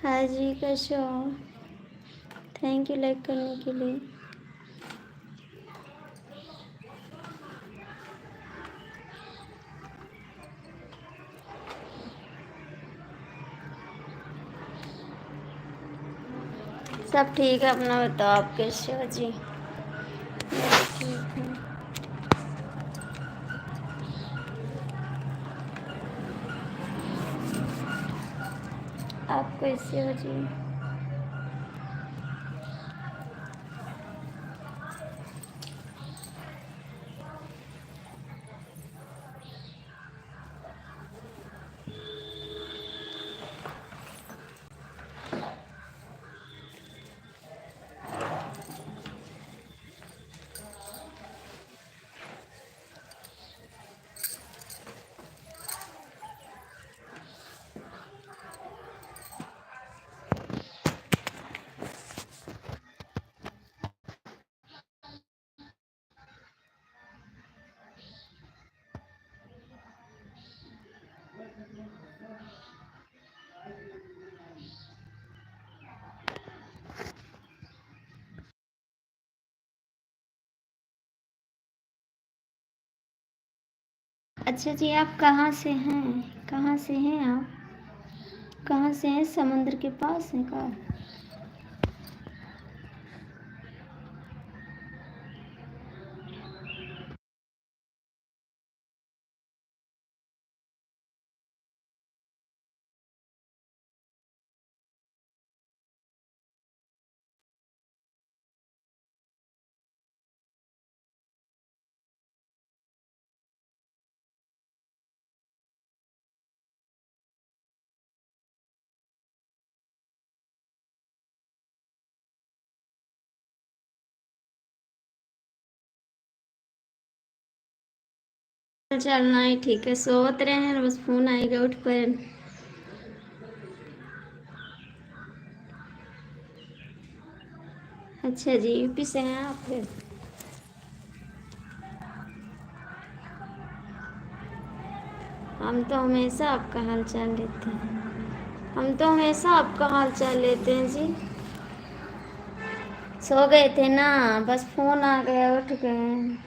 हाँ जी, कैसे हो? थैंक यू लाइक करने के लिए। सब ठीक है, अपना बताओ आप कैसे हो जी? मैं भी ठीक हूँ। आप कैसे हो जी? अच्छा जी, आप कहाँ से हैं? कहाँ से हैं आप? कहाँ से हैं? समुद्र के पास हैं का? चलना ही ठीक है, सोच रहे हैं बस फोन आएगा उठ पर। अच्छा जी, यूपी से हैं आप फिर? हम तो हमेशा आपका हाल चाल लेते हैं। हम तो हमेशा आपका हाल चाल लेते हैं जी। सो गए थे ना, बस फोन आ गया उठ गए।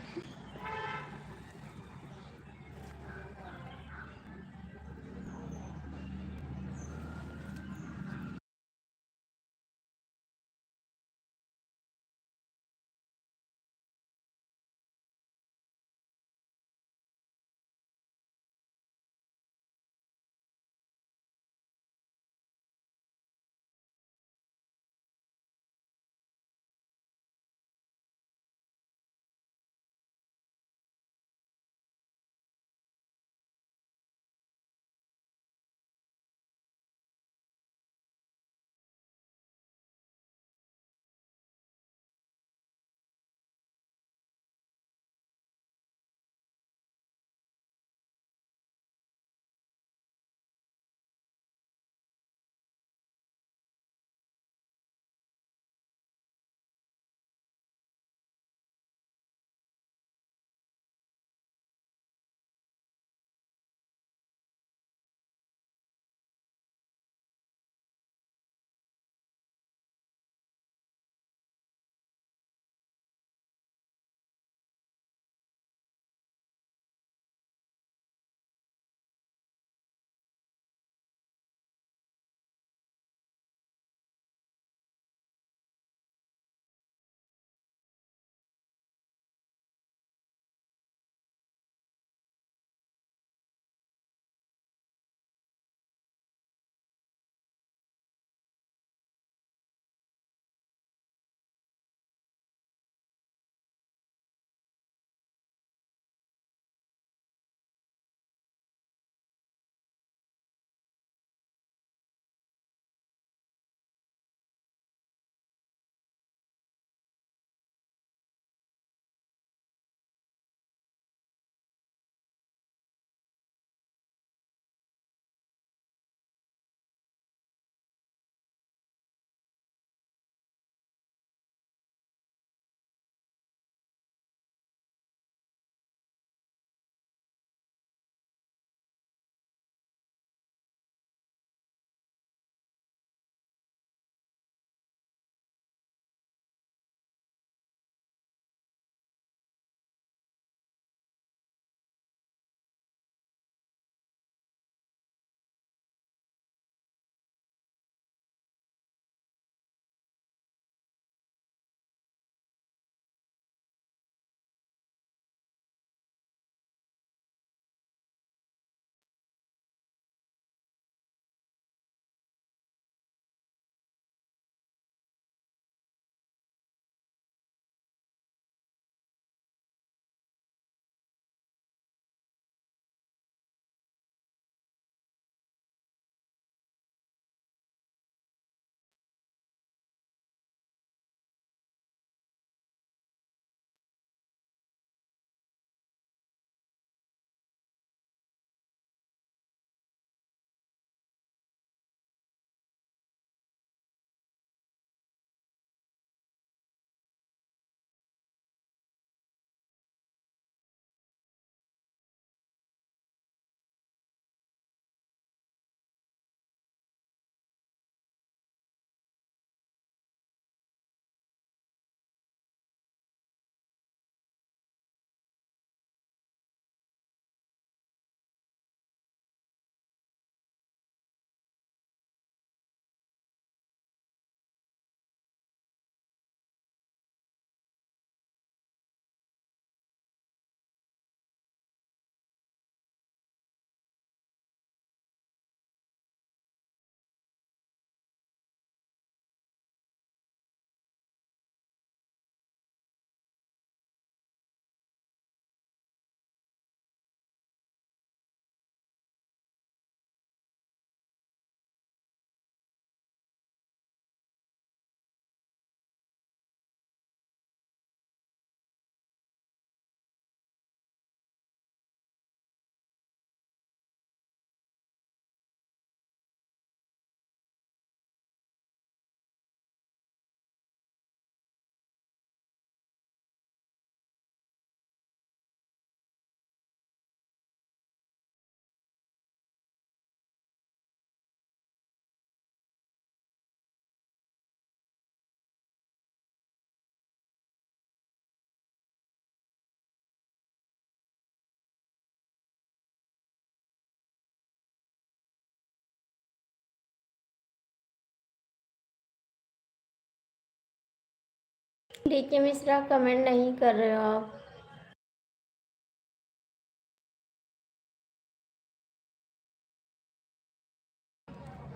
डीके मिश्रा कमेंट नहीं कर रहे हो आप।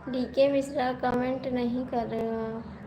डीके मिश्रा कमेंट नहीं कर रहे हो आप।